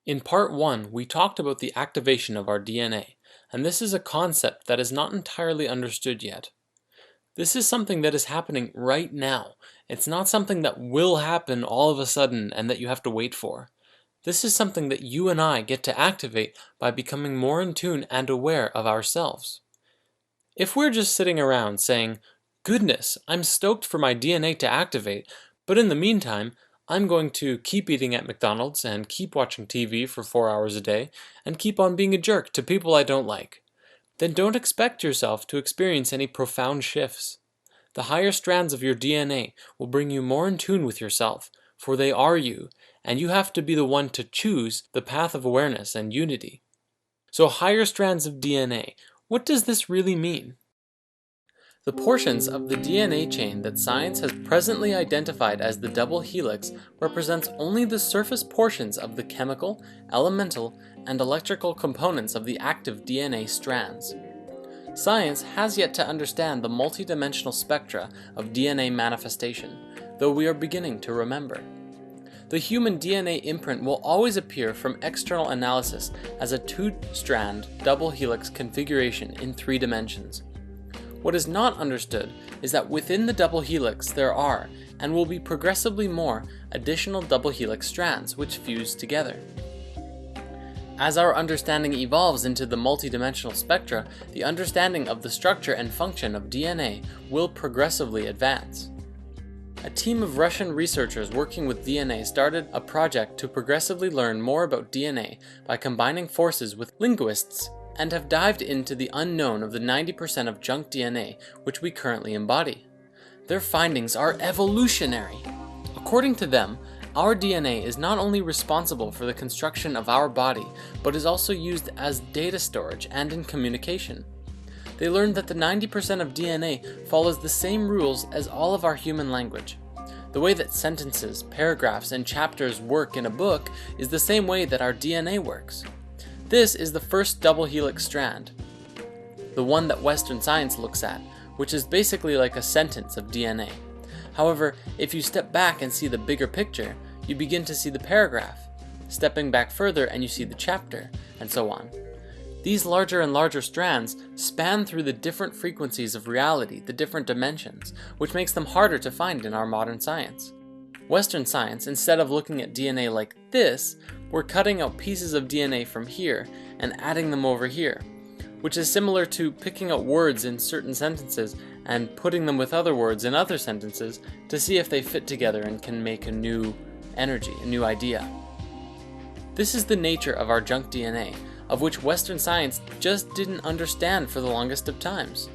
In part 1, we talked about the activation of our DNA, and this is a concept that is not entirely understood yet. This is something that is happening right now. It's not something that will happen all of a sudden and that you have to wait for. This is something that you and I get to activate by becoming more in tune and aware of ourselves. If we're just sitting around saying, "Goodness, I'm stoked for my DNA to activate, but in the meantime, I'm going to keep eating at McDonald's and keep watching TV for 4 hours a day and keep on being a jerk to people I don't like," then don't expect yourself to experience any profound shifts. The higher strands of your DNA will bring you more in tune with yourself, for they are you, and you have to be the one to choose the path of awareness and unity. So higher strands of DNA, what does this really mean? The portions of the DNA chain that science has presently identified as the double helix represents only the surface portions of the chemical, elemental, and electrical components of the active DNA strands. Science has yet to understand the multidimensional spectra of DNA manifestation, though we are beginning to remember. The human DNA imprint will always appear from external analysis as a two-strand double helix configuration in 3 dimensions. What is not understood is that within the double helix there are, and will be progressively more, additional double helix strands which fuse together. As our understanding evolves into the multidimensional spectra, the understanding of the structure and function of DNA will progressively advance. A team of Russian researchers working with DNA started a project to progressively learn more about DNA by combining forces with linguists, and have dived into the unknown of the 90% of junk DNA which we currently embody. Their findings are evolutionary. According to them, our DNA is not only responsible for the construction of our body, but is also used as data storage and in communication. They learned that the 90% of DNA follows the same rules as all of our human language. The way that sentences, paragraphs, and chapters work in a book is the same way that our DNA works. This is the first double helix strand, the one that Western science looks at, which is basically like a sentence of DNA. However, if you step back and see the bigger picture, you begin to see the paragraph. Stepping back further and you see the chapter, and so on. These larger and larger strands span through the different frequencies of reality, the different dimensions, which makes them harder to find in our modern science. Western science, instead of looking at DNA like this, we're cutting out pieces of DNA from here and adding them over here, which is similar to picking out words in certain sentences and putting them with other words in other sentences to see if they fit together and can make a new energy, a new idea. This is the nature of our junk DNA, of which Western science just didn't understand for the longest of times.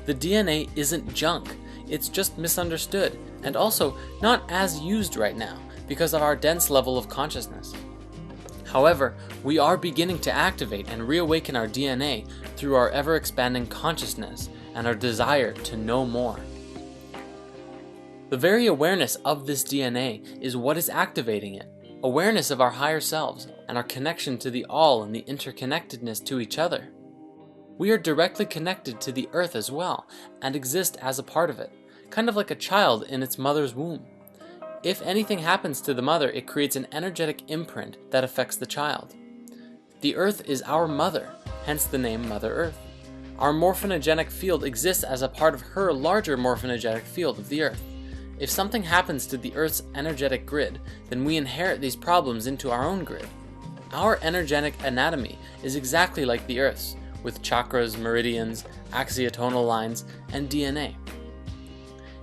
The DNA isn't junk, it's just misunderstood, and also not as used right now because of our dense level of consciousness. However, we are beginning to activate and reawaken our DNA through our ever-expanding consciousness and our desire to know more. The very awareness of this DNA is what is activating it. Awareness of our higher selves and our connection to the all and the interconnectedness to each other. We are directly connected to the earth as well and exist as a part of it, kind of like a child in its mother's womb. If anything happens to the mother, it creates an energetic imprint that affects the child. The earth is our mother, hence the name Mother Earth. Our morphinogenic field exists as a part of her larger morphinogenic field of the earth. If something happens to the earth's energetic grid, then we inherit these problems into our own grid. Our energetic anatomy is exactly like the earth's, with chakras, meridians, axiotonal lines, and DNA.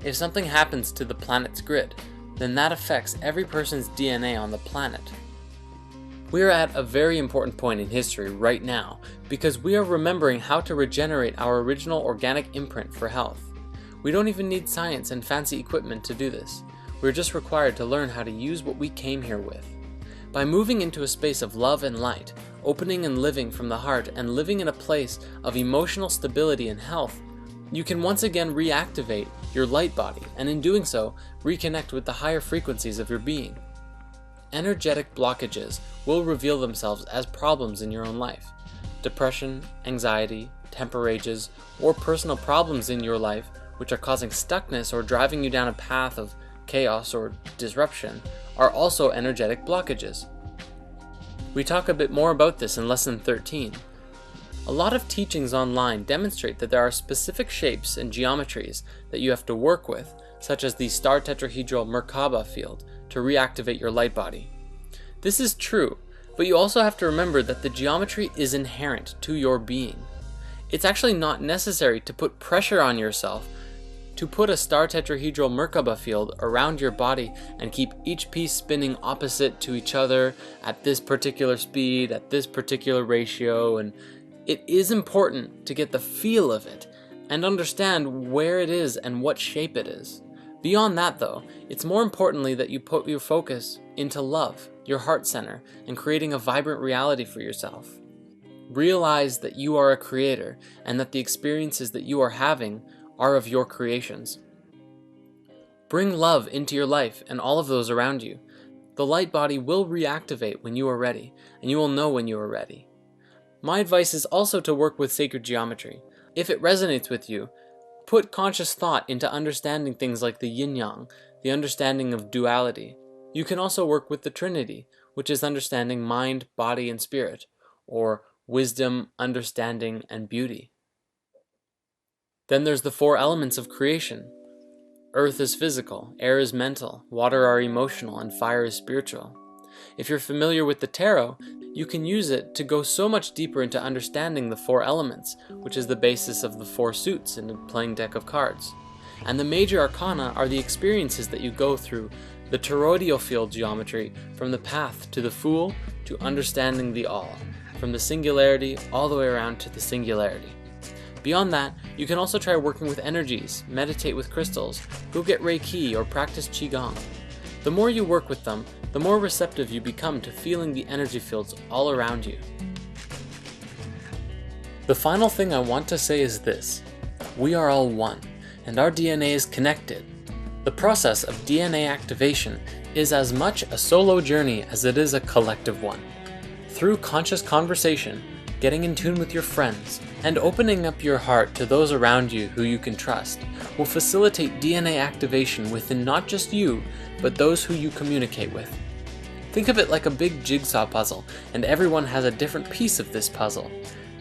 If something happens to the planet's grid, then that affects every person's DNA on the planet. We are at a very important point in history right now because we are remembering how to regenerate our original organic imprint for health. We don't even need science and fancy equipment to do this. We're just required to learn how to use what we came here with. By moving into a space of love and light, opening and living from the heart, and living in a place of emotional stability and health, you can once again reactivate your light body, and in doing so, reconnect with the higher frequencies of your being. Energetic blockages will reveal themselves as problems in your own life. Depression, anxiety, temper rages, or personal problems in your life which are causing stuckness or driving you down a path of chaos or disruption are also energetic blockages. We talk a bit more about this in lesson 13. A lot of teachings online demonstrate that there are specific shapes and geometries that you have to work with, such as the star tetrahedral Merkaba field, to reactivate your light body. This is true, but you also have to remember that the geometry is inherent to your being. It's actually not necessary to put pressure on yourself to put a star tetrahedral Merkaba field around your body and keep each piece spinning opposite to each other at this particular speed, at this particular ratio, and it is important to get the feel of it and understand where it is and what shape it is. Beyond that though, it's more importantly that you put your focus into love, your heart center, and creating a vibrant reality for yourself. Realize that you are a creator and that the experiences that you are having are of your creations. Bring love into your life and all of those around you. The light body will reactivate when you are ready, and you will know when you are ready. My advice is also to work with sacred geometry. If it resonates with you, put conscious thought into understanding things like the yin-yang, the understanding of duality. You can also work with the Trinity, which is understanding mind, body, and spirit, or wisdom, understanding, and beauty. Then there's the 4 elements of creation. Earth is physical, air is mental, water are emotional, and fire is spiritual. If you're familiar with the tarot, you can use it to go so much deeper into understanding the 4 elements, which is the basis of the 4 suits in a playing deck of cards. And the major arcana are the experiences that you go through, the toroidal field geometry, from the path to the Fool to understanding the all, from the singularity all the way around to the singularity. Beyond that, you can also try working with energies, meditate with crystals, go get Reiki, or practice Qigong. The more you work with them, the more receptive you become to feeling the energy fields all around you. The final thing I want to say is this: we are all one, and our DNA is connected. The process of DNA activation is as much a solo journey as it is a collective one. Through conscious conversation, getting in tune with your friends, and opening up your heart to those around you who you can trust will facilitate DNA activation within not just you, but those who you communicate with. Think of it like a big jigsaw puzzle, and everyone has a different piece of this puzzle.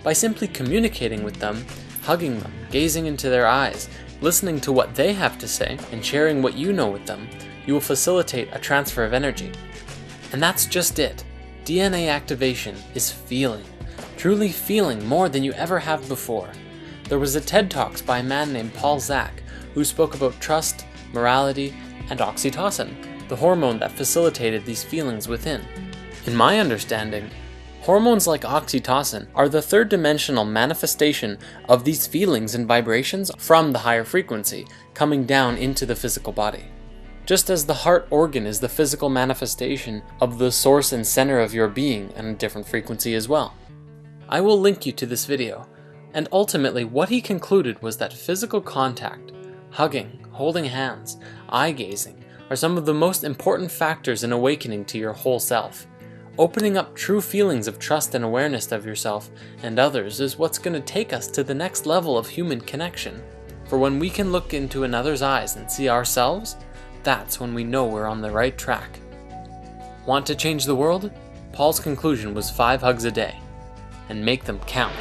By simply communicating with them, hugging them, gazing into their eyes, listening to what they have to say, and sharing what you know with them, you will facilitate a transfer of energy. And that's just it. DNA activation is feeling. Truly feeling more than you ever have before. There was a TED Talks by a man named Paul Zak who spoke about trust, morality, and oxytocin, the hormone that facilitated these feelings within. In my understanding, hormones like oxytocin are the third-dimensional manifestation of these feelings and vibrations from the higher frequency, coming down into the physical body. Just as the heart organ is the physical manifestation of the source and center of your being and a different frequency as well. I will link you to this video, and ultimately what he concluded was that physical contact, hugging, holding hands, eye gazing, are some of the most important factors in awakening to your whole self. Opening up true feelings of trust and awareness of yourself and others is what's going to take us to the next level of human connection. For when we can look into another's eyes and see ourselves, that's when we know we're on the right track. Want to change the world? Paul's conclusion was 5 hugs a day. And make them count.